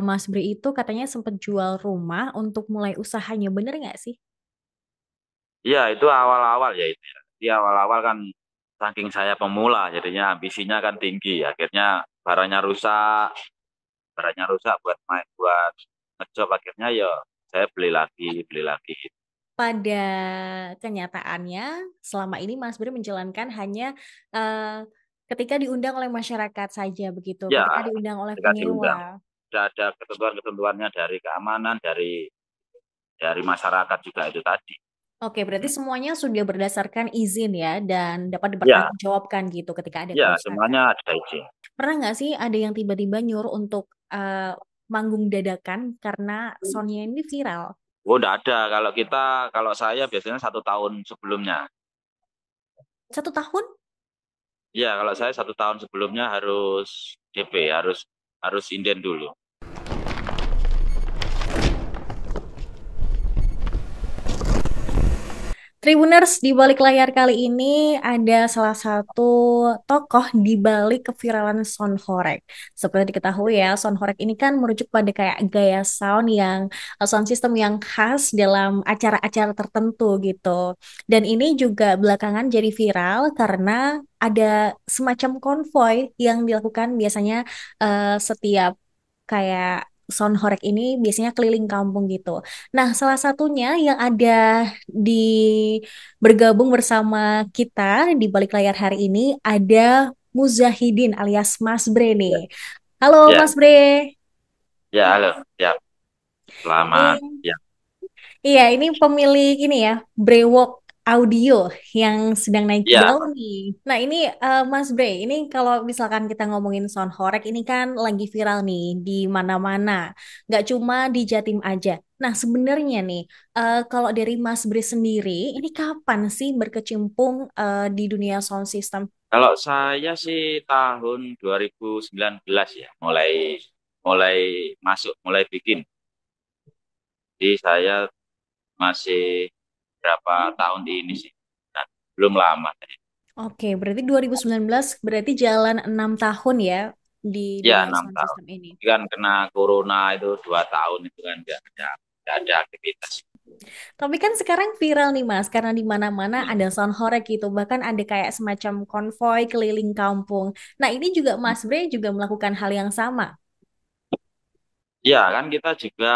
Mas Bri itu katanya sempat jual rumah untuk mulai usahanya, bener nggak sih? Iya, itu awal-awal ya itu ya. Di awal-awal kan saking saya pemula, jadinya ambisinya kan tinggi. Akhirnya barangnya rusak, barangnya rusak buat main buat ngejob akhirnya ya saya beli lagi. Pada kenyataannya, selama ini Mas Bri menjalankan hanya eh, ketika diundang oleh masyarakat saja begitu, Ya, ketika diundang oleh ketika diundang penyewa. sudah ada ketentuan-ketentuannya dari keamanan, dari masyarakat juga itu tadi. Oke, berarti semuanya sudah berdasarkan izin ya dan dapat Ya, dipertanggungjawabkan gitu ketika ada ya kerusakan. semuanya ada izin. Pernah nggak sih ada yang tiba-tiba nyuruh untuk manggung dadakan karena soundnya ini viral? Oh, enggak ada. Kalau saya biasanya 1 tahun sebelumnya. 1 tahun? Ya, kalau saya 1 tahun sebelumnya harus DP, harus harus inden dulu. Tribuners, di balik layar kali ini ada salah satu tokoh di balik keviralan sound horeg. Seperti diketahui ya, sound horeg ini kan merujuk pada kayak gaya sound yang sound system yang khas dalam acara-acara tertentu gitu. Dan ini juga belakangan jadi viral karena ada semacam konvoy yang dilakukan biasanya setiap kayak sound horeg ini biasanya keliling kampung gitu. Nah, salah satunya yang ada di bergabung bersama kita di balik layar hari ini ada Muzahidin alias Mas Bre Ya, nih. Halo ya, Mas Bre. ya, halo. Ya, selamat. Ini Ya, iya, ini pemilik ini ya, Brewok Audio yang sedang naik ya, daun nih. Nah, ini Mas Bre, ini kalau misalkan kita ngomongin sound horeg ini kan lagi viral nih di mana-mana. Nggak cuma di Jatim aja. Nah, sebenarnya nih, kalau dari Mas Bre sendiri, ini kapan sih berkecimpung di dunia sound system? kalau saya sih tahun 2019 ya, mulai mulai mulai bikin. Jadi saya masih berapa tahun di ini sih. Nah, belum lama. Oke, berarti 2019 berarti jalan 6 tahun ya di Ya, dunia enam sound tahun. system ini. Kan kena corona itu 2 tahun itu kan nggak ada aktivitas. Tapi kan sekarang viral nih Mas, karena di mana-mana ada sound horeg gitu, bahkan ada kayak semacam konvoy keliling kampung. Nah, ini juga Mas Bre juga melakukan hal yang sama. Ya kan kita juga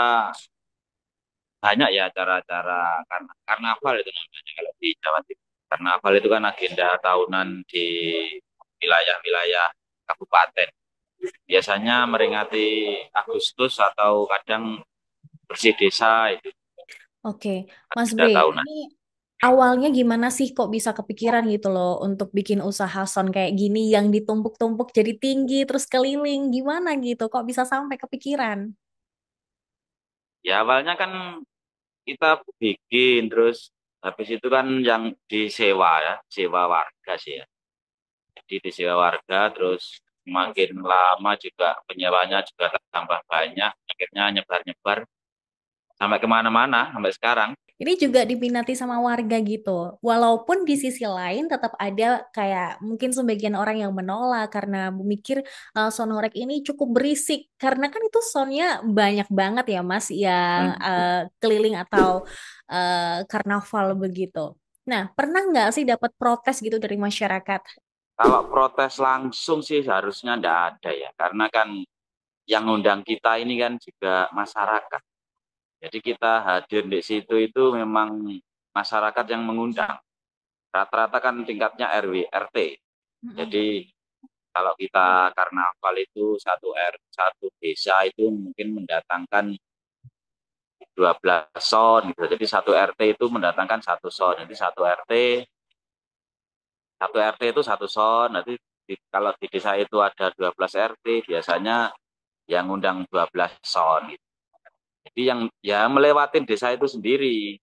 banyak ya acara-acara karnaval itu namanya kalau di Jawa Timur. Karnaval itu kan agenda tahunan di wilayah-wilayah kabupaten. Biasanya meringati Agustus atau kadang bersih desa itu Oke, Mas agenda Bre, tahunan. ini awalnya gimana sih kok bisa kepikiran gitu loh untuk bikin usaha sound kayak gini yang ditumpuk-tumpuk jadi tinggi terus keliling, gimana gitu? Kok bisa sampai kepikiran? Ya awalnya kan kita bikin terus habis itu kan yang disewa ya, sewa warga sih ya. Jadi disewa warga terus makin lama juga penyewanya juga tambah banyak, akhirnya nyebar-nyebar sampai kemana-mana sampai sekarang. Ini juga diminati sama warga gitu. Walaupun di sisi lain tetap ada kayak mungkin sebagian orang yang menolak karena memikir sonorek ini cukup berisik. Karena kan itu soundnya banyak banget ya Mas yang Hmm. keliling atau karnaval begitu. Nah, pernah nggak sih dapat protes gitu dari masyarakat? Kalau protes langsung sih seharusnya enggak ada ya, karena kan yang undang kita ini kan juga masyarakat. Jadi kita hadir di situ itu memang masyarakat yang mengundang. Rata-rata kan tingkatnya RW, RT. Mm-mm. Jadi kalau kita karnaval itu satu desa itu mungkin mendatangkan 12 son gitu. Jadi satu RT itu mendatangkan satu son. Jadi satu RT itu satu son. Nanti kalau di desa itu ada 12 RT biasanya yang undang 12 son gitu. Jadi yang ya melewatin desa itu sendiri.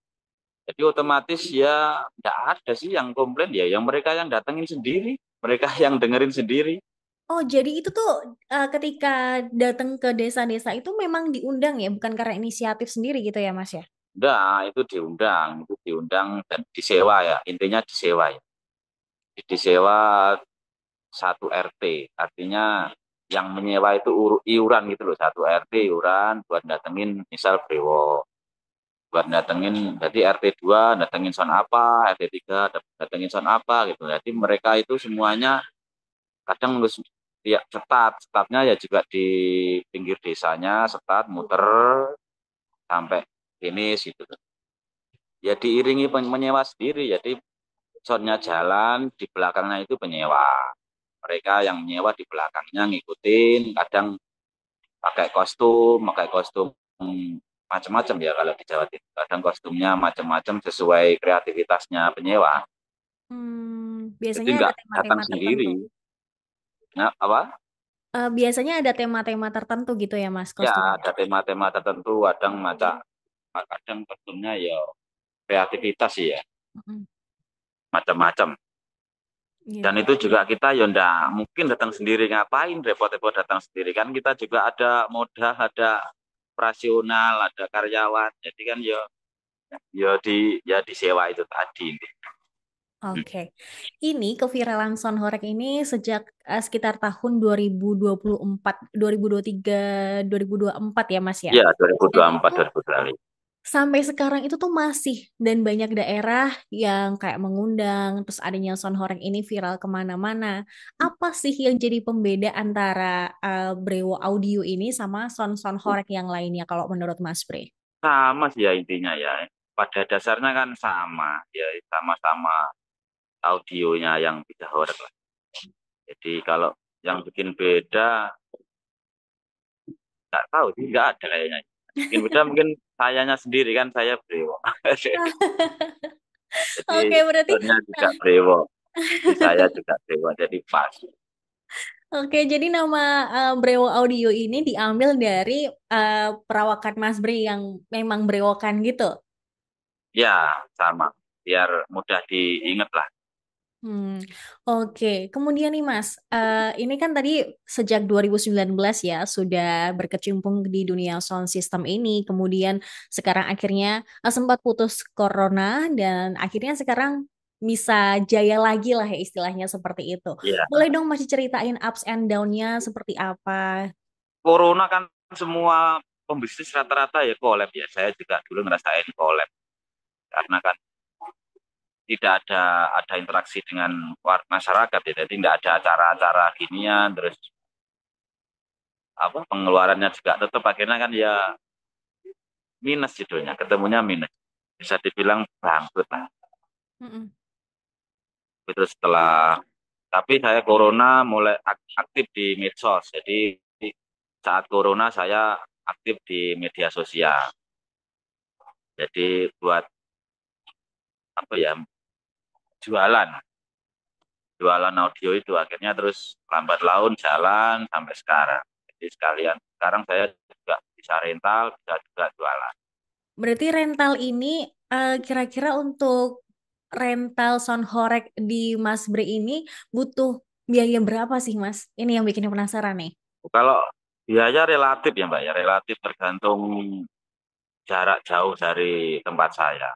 Jadi otomatis ya nggak ada sih yang komplain ya, yang mereka yang datengin sendiri, mereka yang dengerin sendiri. Oh, jadi itu tuh ketika datang ke desa-desa itu memang diundang ya, bukan karena inisiatif sendiri gitu ya Mas ya? Nah, itu diundang dan disewa ya, intinya disewa ya. Disewa satu RT, artinya yang menyewa itu iuran gitu loh, satu RT iuran buat datengin misal brewo, buat datengin jadi RT 2 datengin son apa, RT 3 datengin son apa gitu. Jadi mereka itu semuanya kadang ngurus ya statnya ya juga di pinggir desanya, stat muter sampai finish gitu. Ya diiringi menyewa sendiri, jadi sonnya jalan di belakangnya itu penyewa, mereka yang menyewa di belakangnya ngikutin, kadang pakai kostum macam-macam ya kalau di Jawa Timur. Kadang kostumnya macam-macam sesuai kreativitasnya penyewa. Jadi Biasanya ada nggak datang tema-tema tertentu. sendiri. Nah, apa? Biasanya ada tema-tema tertentu gitu ya, Mas, Ya kostumnya. ada tema-tema tertentu, kadang kostumnya ya kreativitas sih ya, Mm-mm. macam-macam. Dan Gitu. itu juga kita ya ndak mungkin datang sendiri, ngapain repot-repot datang sendiri, kan kita juga ada modal, ada operasional, ada karyawan. Jadi kan ya disewa itu tadi. Oke. Ini keviralan Sonhorek ini sejak sekitar tahun 2024, 2023, 2024 ya, Mas ya. Ya Dan 2024 itu 2025. sampai sekarang itu tuh masih dan banyak daerah yang kayak mengundang terus adanya Sonhorek ini viral kemana-mana. Apa sih yang jadi pembeda antara Brewo Audio ini sama Sonhorek yang lainnya kalau menurut Mas Bre? Sama sih ya intinya ya. Pada dasarnya kan sama ya, sama-sama audionya yang tidak horor lah. Jadi kalau yang bikin beda nggak tahu sih, nggak ada kayaknya. Bikin beda mungkin sayanya sendiri, kan saya brewo. Jadi Oke, berarti tonnya juga brewo. Jadi saya juga brewo. Jadi pas. oke, jadi nama Brewo Audio ini diambil dari perawakan Mas Bre yang memang brewokan gitu. Ya sama. Biar mudah diingat lah. Hmm, oke. Kemudian nih Mas, ini kan tadi sejak 2019 ya sudah berkecimpung di dunia sound system ini. Kemudian sekarang akhirnya sempat putus corona dan akhirnya sekarang bisa jaya lagi lah ya istilahnya seperti itu. Iya. Boleh dong masih ceritain ups and down-nya seperti apa? Corona kan semua pembisnis rata-rata ya collab ya. Saya juga dulu ngerasain collab. Karena kan tidak ada interaksi dengan masyarakat ya. Jadi tidak ada acara-acara ginian, terus apa pengeluarannya juga tetap akhirnya kan ya minus judulnya, ketemunya minus. Bisa dibilang bangkrut lah. Mm-mm. Itu setelah, tapi saya corona mulai aktif di medsos. Jadi saat corona saya aktif di media sosial. Jadi buat apa ya, jualan, jualan audio itu akhirnya terus lambat laun jalan sampai sekarang. Jadi sekalian sekarang saya juga bisa rental, bisa juga jualan. Berarti rental ini kira-kira untuk rental sound horeg di Mas Bre ini butuh biaya berapa sih Mas? Ini yang bikin penasaran nih. Kalau biaya relatif ya Mbak ya, relatif tergantung jarak jauh dari tempat saya.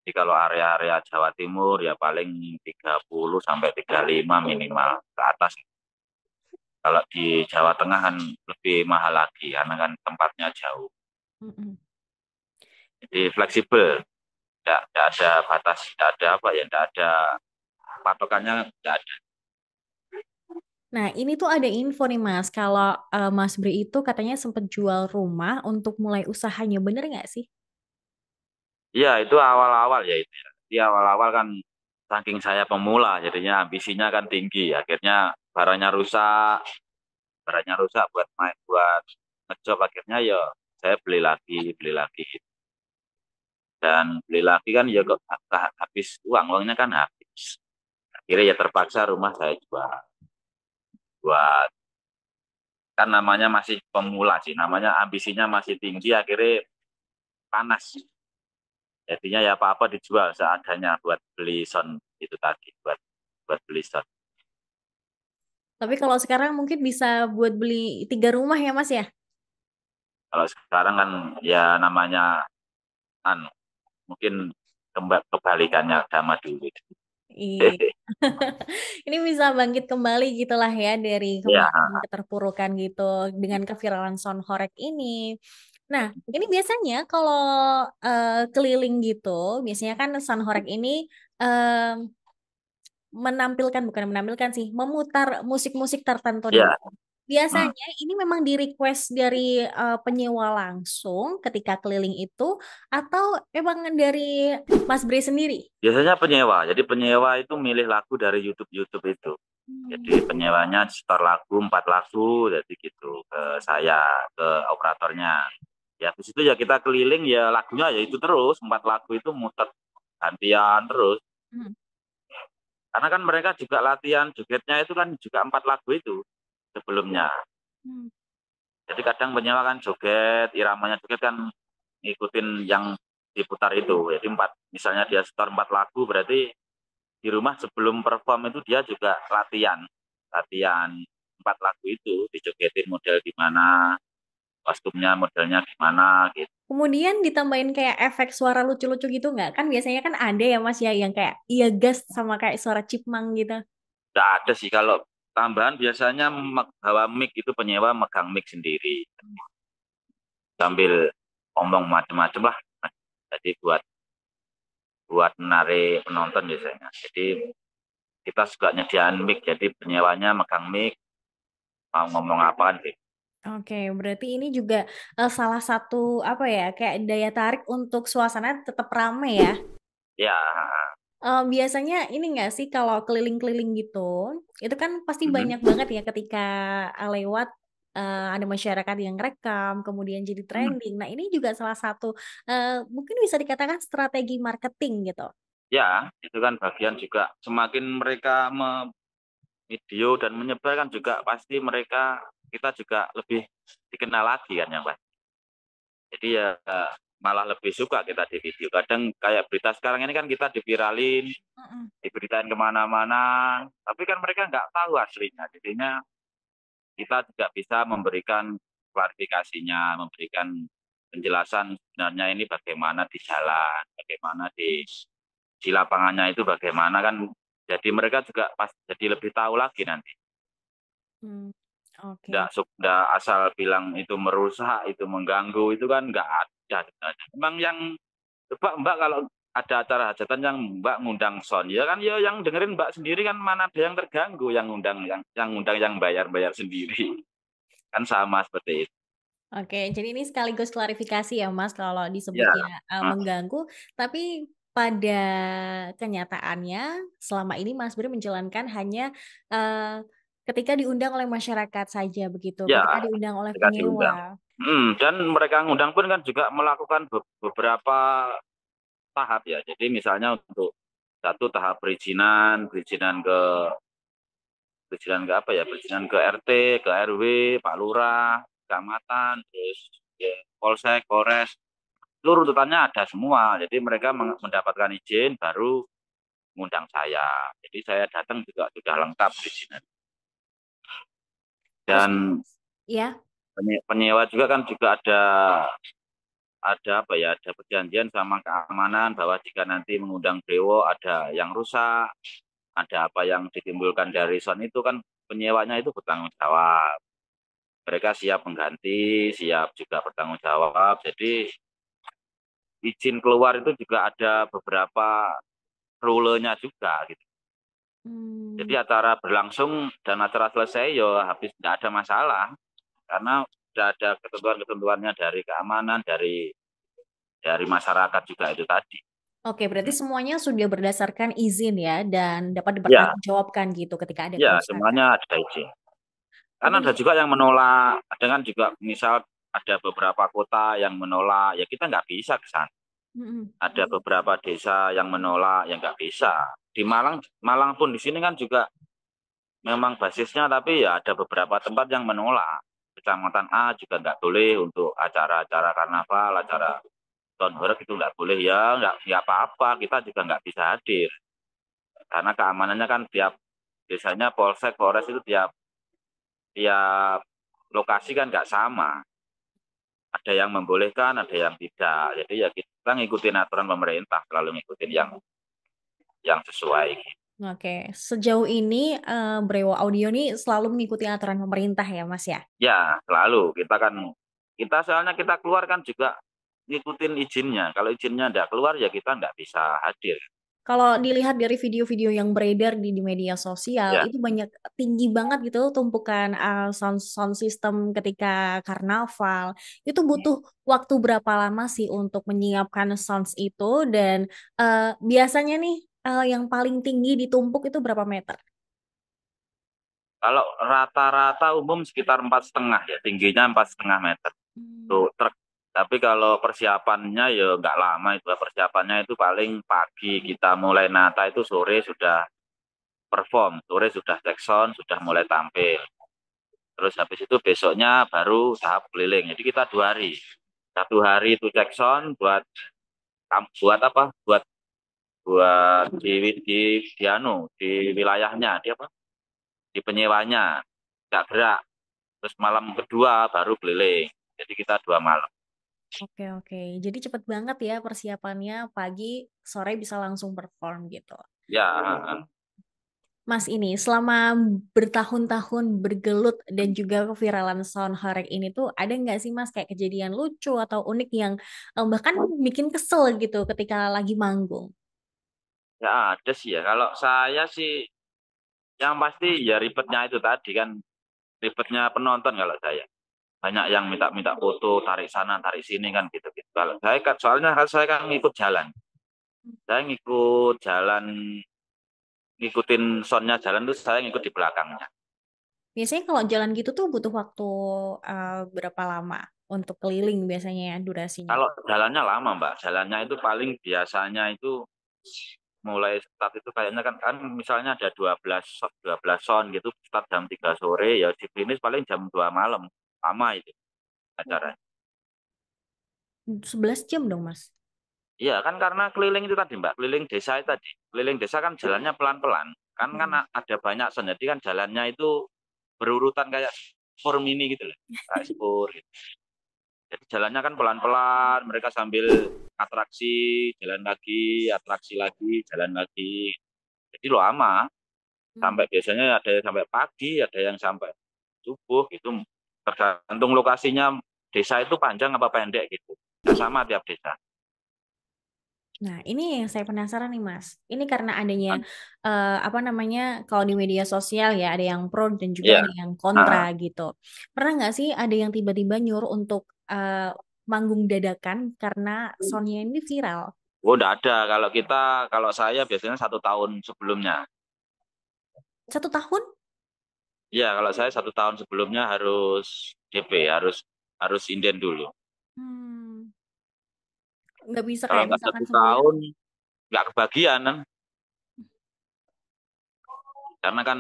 Jadi kalau area-area Jawa Timur ya paling 30 sampai 35 minimal ke atas. Kalau di Jawa Tengah kan lebih mahal lagi karena kan tempatnya jauh. Mm-mm. Jadi fleksibel, tidak ada batas, tidak ada apa ya, tidak ada patokannya, tidak ada. Nah, ini tuh ada info nih Mas, kalau Mas Bre itu katanya sempat jual rumah untuk mulai usahanya, bener nggak sih? Iya itu awal-awal ya itu ya. Di awal-awal kan saking saya pemula, jadinya ambisinya kan tinggi. Akhirnya barangnya rusak, barangnya rusak buat main buat ngejob, akhirnya ya saya beli lagi dan beli lagi kan ya kok habis uangnya kan habis. Akhirnya ya terpaksa rumah saya jual buat, kan namanya masih pemula sih, namanya ambisinya masih tinggi, akhirnya panas. Jadinya ya apa-apa dijual seadanya buat beli sound itu tadi, buat buat beli sound. Tapi kalau sekarang mungkin bisa buat beli 3 rumah ya Mas ya? Kalau sekarang kan ya namanya mungkin kebalikannya sama dulu. Iya. Ini bisa bangkit kembali gitulah ya dari Ya, kemarin keterpurukan gitu dengan keviralan sound horeg ini. Nah, ini biasanya kalau keliling gitu, biasanya kan sound horeg ini menampilkan, bukan menampilkan sih, memutar musik-musik tertentu nih. ya. Hmm. Biasanya ini memang di request dari penyewa langsung ketika keliling itu, atau emang dari Mas Bre sendiri? Biasanya penyewa. Jadi penyewa itu milih lagu dari YouTube itu. Jadi Hmm. penyewanya setor lagu, 4 lagu, jadi gitu ke saya, ke operatornya. Ya, di situ ya kita keliling ya lagunya ya itu terus, 4 lagu itu muter gantian terus. Hmm. Karena kan mereka juga latihan jogetnya itu kan juga 4 lagu itu sebelumnya. Hmm. Jadi kadang penyewa kan joget, iramanya joget kan ngikutin yang diputar itu. Jadi misalnya dia setor 4 lagu, berarti di rumah sebelum perform itu dia juga latihan 4 lagu itu, dijogetin model gimana, kostumnya modelnya gimana gitu. Kemudian ditambahin kayak efek suara lucu-lucu gitu nggak? Kan biasanya kan ada ya Mas ya yang kayak iya gas sama kayak suara chipmunk gitu. Nggak ada sih kalau tambahan biasanya bawa mic itu penyewa megang mic sendiri sambil ngomong macam-macam lah. Jadi buat buat menarik penonton biasanya. Jadi kita juga nyediain mic, jadi penyewanya megang mic mau ngomong apa kan gitu. Oke, berarti ini juga salah satu apa ya kayak daya tarik untuk suasana tetap rame ya. Ya, Biasanya ini nggak sih kalau keliling-keliling gitu, itu kan pasti mhm. banyak banget ya ketika lewat ada masyarakat yang rekam, kemudian jadi Hmm. trending. Nah ini juga salah satu mungkin bisa dikatakan strategi marketing gitu. Ya, itu kan bagian juga semakin mereka video dan menyebar kan juga pasti kita juga lebih dikenal lagi kan ya Pak. Jadi ya malah lebih suka kita di video. Kadang kayak berita sekarang ini kan kita diviralin, Mm-mm. diberitain kemana-mana, tapi kan mereka nggak tahu aslinya. Jadinya kita juga bisa memberikan klarifikasinya, memberikan penjelasan sebenarnya ini bagaimana di jalan, bagaimana di lapangannya itu bagaimana kan. Jadi mereka juga pas jadi lebih tahu lagi nanti. Hmm, Nggak, oke. nggak asal bilang itu merusak, itu mengganggu, itu kan nggak ada sebenarnya. Memang yang coba Mbak kalau ada acara hajatan yang Mbak ngundang sound, ya kan ya yang dengerin Mbak sendiri kan mana ada yang terganggu, yang bayar-bayar sendiri. Kan sama seperti itu. Oke, jadi ini sekaligus klarifikasi ya Mas kalau Ya. disebutnya mengganggu, tapi pada kenyataannya selama ini Mas Bri menjalankan hanya eh, ketika diundang oleh masyarakat saja begitu, Ya, ketika diundang oleh ketika diundang. penyewa. Dan mereka ngundang pun kan juga melakukan beberapa tahap ya. Jadi misalnya untuk satu tahap perizinan ke apa ya, perizinan ke RT, ke RW, Pak Lurah, kecamatan, terus ya, Polsek, Polres, seluruh urutannya ada semua. Jadi mereka mendapatkan izin baru ngundang saya. Jadi saya datang juga sudah lengkap perizinan. Terus Dan ya, penyewa juga kan juga ada apa ya, ada perjanjian sama keamanan bahwa jika nanti mengundang Dewo ada yang rusak, ada apa yang ditimbulkan dari sound itu kan penyewanya itu bertanggung jawab. Mereka siap mengganti, siap juga bertanggung jawab. Jadi izin keluar itu juga ada beberapa rule-nya juga gitu. hmm, Jadi acara berlangsung dan acara selesai ya habis nggak ada masalah karena sudah ada ketentuan-ketentuannya dari keamanan, dari masyarakat juga itu tadi. oke, berarti semuanya sudah berdasarkan izin ya dan dapat Ya, dipertanggungjawabkan gitu ketika ada ya kerusakan. semuanya ada izin. Kan Oke, ada juga yang menolak, dengan juga misal ada beberapa kota yang menolak, ya kita nggak bisa ke sana. mm-mm. Ada beberapa desa yang menolak, yang nggak bisa. Di Malang pun di sini kan juga memang basisnya, tapi ya ada beberapa tempat yang menolak. Kecamatan A juga nggak boleh untuk acara-acara karnaval, acara tahun baru itu nggak boleh ya, nggak apa-apa, kita juga nggak bisa hadir. Karena keamanannya kan tiap desanya Polsek, Polres itu tiap tiap lokasi kan nggak sama. Ada yang membolehkan, ada yang tidak. Jadi ya kita ngikutin aturan pemerintah, selalu ngikutin yang sesuai. Oke, sejauh ini Brewo Audio nih selalu mengikuti aturan pemerintah ya, Mas ya. Ya, selalu kita soalnya kita keluar kan juga ngikutin izinnya. Kalau izinnya tidak keluar ya kita nggak bisa hadir. Kalau dilihat dari video-video yang beredar di media sosial, Ya, itu banyak tinggi banget gitu tumpukan sound sound system ketika karnaval. Itu butuh waktu berapa lama sih untuk menyiapkan sounds itu dan biasanya nih yang paling tinggi ditumpuk itu berapa meter? kalau rata-rata umum sekitar 4,5 ya, tingginya 4,5 meter. Hmm. Tuh truk. Tapi kalau persiapannya ya nggak lama itu. Persiapannya itu paling pagi kita mulai nata itu sore sudah perform, sore sudah cek sound, sudah mulai tampil. Terus habis itu besoknya baru tahap keliling. Jadi kita 2 hari. 1 hari itu cek sound buat apa? Buat di wilayahnya, di apa? Di penyewanya. Nggak gerak. Terus malam kedua baru keliling. Jadi kita 2 malam. Oke, oke. Jadi cepet banget ya persiapannya, pagi, sore bisa langsung perform gitu. Ya, Mas ini selama bertahun-tahun bergelut dan juga keviralan sound horeg ini tuh ada nggak sih Mas kayak kejadian lucu atau unik yang bahkan bikin kesel gitu ketika lagi manggung? ya ada sih ya. Kalau saya sih yang pasti ya ribetnya itu tadi kan, ribetnya penonton kalau saya. Banyak yang minta-minta foto, tarik sana, tarik sini kan gitu-gitu. Kalau saya kan soalnya kan saya kan ngikut jalan. Saya ngikut jalan, ngikutin soundnya jalan tuh saya ngikut di belakangnya. Biasanya kalau jalan gitu tuh butuh waktu berapa lama untuk keliling biasanya ya durasinya? Kalau jalannya lama, Mbak. Jalannya itu paling biasanya itu mulai start itu kayaknya kan misalnya ada 12 sound gitu, start jam 3 sore ya di finish paling jam 2 malam. Lama itu acaranya. 11 jam dong Mas. Iya kan karena keliling itu tadi Mbak, keliling desa itu tadi. Keliling desa kan jalannya pelan-pelan. Kan Hmm. ada banyak sound, jadi kan jalannya itu berurutan kayak spur mini gitu loh. Kayak spur gitu. Jadi jalannya kan pelan-pelan, mereka sambil atraksi, jalan lagi, atraksi lagi, jalan lagi. Jadi lama, Hmm. sampai biasanya ada yang sampai pagi, ada yang sampai subuh gitu. Tergantung lokasinya, desa itu panjang apa pendek gitu. Nggak sama tiap desa. Nah, ini yang saya penasaran nih, Mas. Ini karena adanya apa namanya, kalau di media sosial ya ada yang pro dan juga Iya. ada yang kontra Nah, gitu. Pernah nggak sih ada yang tiba-tiba nyuruh untuk manggung dadakan karena soundnya ini viral? oh, udah ada. Kalau saya biasanya 1 tahun sebelumnya. 1 tahun? Iya, kalau saya 1 tahun sebelumnya harus DP, harus harus inden dulu. Hmm, nggak bisa Kalau kayak nggak misalkan satu sebulan? tahun, nggak kebagian kan. Karena kan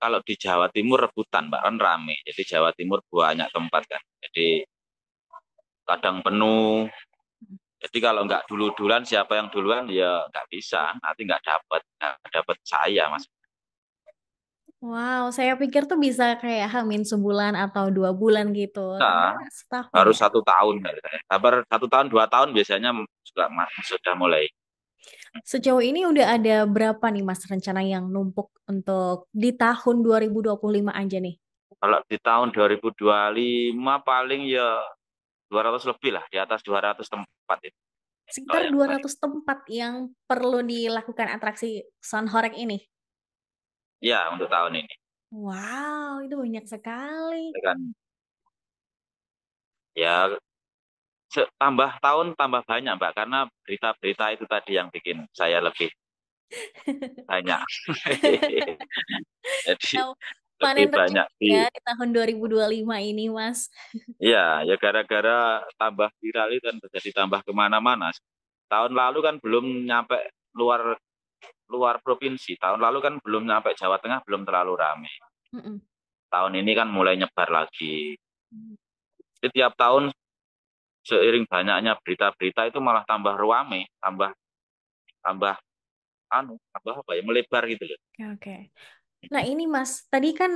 kalau di Jawa Timur rebutan, Mbak, kan rame. Jadi Jawa Timur banyak tempat kan. Jadi kadang penuh. Jadi kalau nggak dulu-duluan, siapa yang duluan ya nggak bisa. Nanti nggak dapat saya, Mas. Wow, saya pikir tuh bisa kayak Hamin sebulan atau 2 bulan gitu. Nah, Ternyata setahun harus ya. 1 tahun. Sabar 1 tahun, 2 tahun biasanya sudah mulai. Sejauh ini udah ada berapa nih Mas rencana yang numpuk untuk di tahun 2025 aja nih? Kalau di tahun 2025 paling ya 200 lebih lah, di atas 200 tempat itu. Kalau Sekitar yang kemarin. 200 tempat yang perlu dilakukan atraksi Sound Horeg ini. Ya, untuk tahun ini. Wow, itu banyak sekali. Ya kan, ya tambah tahun tambah banyak Mbak, karena berita-berita itu tadi yang bikin saya lebih banyak. Jadi Nah, lebih panen banyak rezeki ya di tahun 2025 ini, Mas. ya gara-gara tambah viral itu kan jadi tambah kemana-mana. Tahun lalu kan belum nyampe luar luar provinsi. Tahun lalu kan belum nyampe Jawa Tengah, belum terlalu ramai. Mm-mm. Tahun ini kan mulai nyebar lagi. Jadi tiap tahun seiring banyaknya berita-berita itu malah tambah ruame, tambah tambah tambah apa ya, melebar gitu loh. Oke, oke. Nah, ini Mas, tadi kan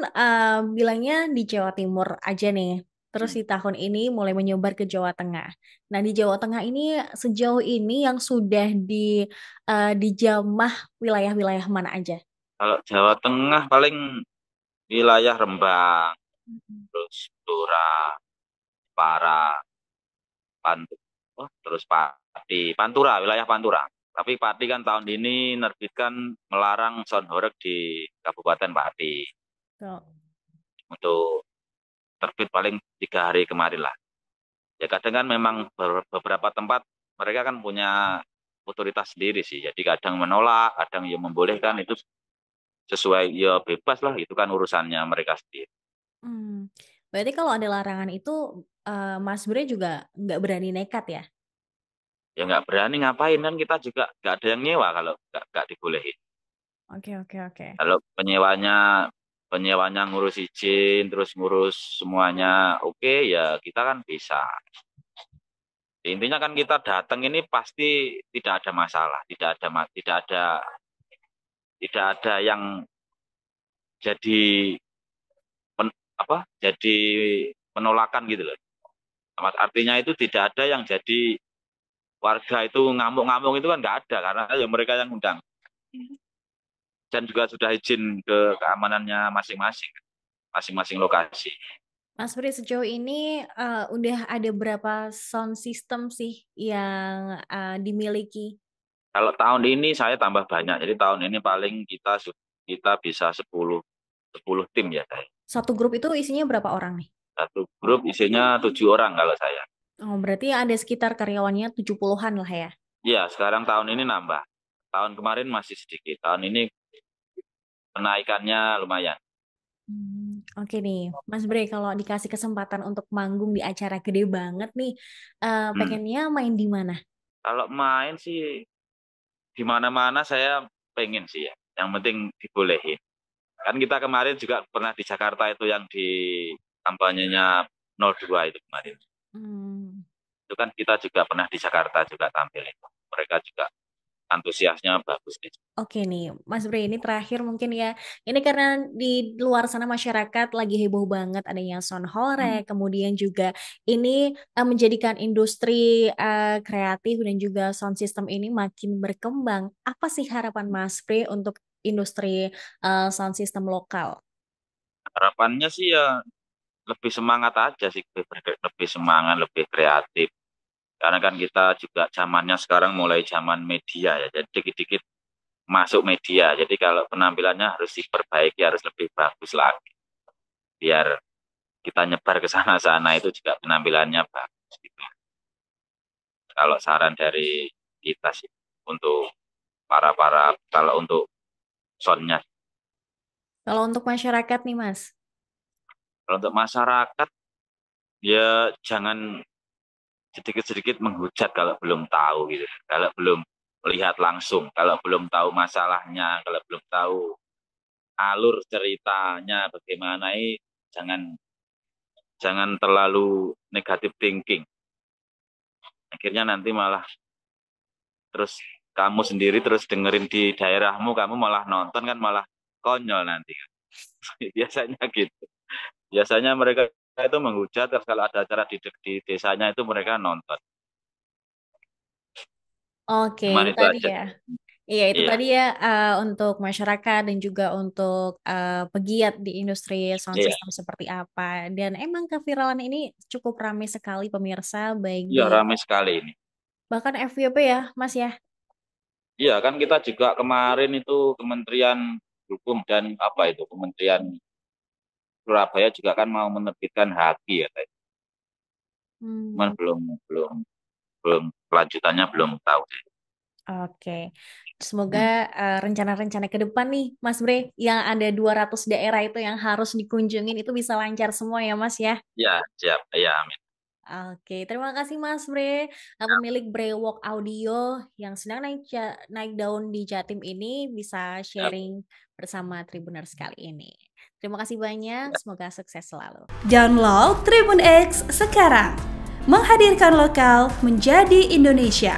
bilangnya di Jawa Timur aja nih. Terus di tahun ini mulai menyebar ke Jawa Tengah. Nah, di Jawa Tengah ini sejauh ini yang sudah dijamah wilayah-wilayah mana aja? Kalau Jawa Tengah paling wilayah Rembang, terus Blora, Para, terus Pati, Pantura, wilayah Pantura. Tapi Pati kan tahun ini nerbitkan melarang sound horeg di Kabupaten Pati. Tuh. Untuk terbit paling 3 hari kemarin lah. Ya kadang kan memang beberapa tempat mereka kan punya otoritas sendiri sih. Jadi kadang menolak, kadang ya membolehkan, itu sesuai ya bebas lah, itu kan urusannya mereka sendiri. Hmm. Berarti kalau ada larangan itu, Mas Bre juga nggak berani nekat ya? Ya nggak berani ngapain, kan kita juga nggak ada yang nyewa kalau nggak dibolehin. Oke, oke, oke. Kalau penyewanya ngurus izin, terus ngurus semuanya, oke, ya kita kan bisa. Intinya kan kita datang ini pasti tidak ada masalah, tidak ada yang jadi jadi penolakan gitu loh. Artinya itu tidak ada yang jadi warga itu ngamuk-ngamuk, itu kan nggak ada, karena ya mereka yang undang, dan juga sudah izin ke keamanannya masing-masing lokasi. Mas Bre, sejauh ini udah ada berapa sound system sih yang dimiliki? Kalau tahun ini saya tambah banyak, jadi tahun ini paling kita bisa 10 tim ya saya. Satu grup itu isinya berapa orang nih? Satu grup isinya 7 orang kalau saya. Oh, berarti ada sekitar karyawannya 70-an lah ya? Iya, sekarang tahun ini nambah. Tahun kemarin masih sedikit. Tahun ini penaikannya lumayan. Oke nih, Mas Bre, kalau dikasih kesempatan untuk manggung di acara gede banget nih, Hmm. pengennya main di mana? Kalau main sih di mana-mana saya pengen sih ya. Yang penting dibolehin. Kan kita kemarin juga pernah di Jakarta itu, yang di kampanyenya 02 itu kemarin. Hmm. Itu kan kita juga pernah di Jakarta juga tampil itu. Mereka juga antusiasnya bagus gitu. Oke nih, Mas Bre, ini terakhir mungkin ya. Ini karena di luar sana masyarakat lagi heboh banget adanya sound Hmm. horeg, kemudian juga ini menjadikan industri kreatif dan juga sound system ini makin berkembang. Apa sih harapan Mas Bre untuk industri sound system lokal? Harapannya sih ya lebih semangat aja sih, lebih semangat, lebih kreatif. Karena kan kita juga zamannya sekarang mulai zaman media ya, jadi dikit-dikit masuk media. Jadi kalau penampilannya harus diperbaiki, harus lebih bagus lagi. Biar kita nyebar ke sana-sana itu juga penampilannya bagus gitu. Kalau saran dari kita sih untuk para kalau untuk soundnya. Kalau untuk masyarakat nih, Mas. Kalau untuk masyarakat ya jangan sedikit-sedikit menghujat kalau belum tahu gitu. Kalau belum melihat langsung, kalau belum tahu masalahnya, kalau belum tahu alur ceritanya bagaimana, jangan jangan terlalu negatif thinking. Akhirnya nanti malah terus kamu sendiri terus dengerin di daerahmu, kamu malah nonton, kan malah konyol nanti. Biasanya gitu. Biasanya mereka itu menghujat, terus kalau ada acara di desanya itu mereka nonton. Oke, Cuman itu itu tadi aja. ya. Iya, itu Iya, tadi ya untuk masyarakat dan juga untuk pegiat di industri sound iya, system seperti apa. Dan emang keviralan ini cukup ramai sekali pemirsa, baik di iya, ramai sekali ini. bahkan FYP ya, Mas ya. Iya, kan kita juga kemarin itu Kementerian Hukum dan apa itu, Kementerian Surabaya juga kan mau menerbitkan haki ya, Teh. Cuman Hmm, belum belum belum kelanjutannya belum tahu. oke. Semoga Hmm. rencana-rencana ke depan nih, Mas Bre, yang ada 200 daerah itu yang harus dikunjungin itu bisa lancar semua ya, Mas ya. Ya, siap. Ya, amin. Oke, terima kasih Mas Bre, pemilik Brewok Audio yang sedang naik daun di Jatim ini bisa Ya, sharing bersama Tribuners kali ini. Terima kasih banyak, ya. semoga sukses selalu. Download Tribun X sekarang. Menghadirkan lokal menjadi Indonesia.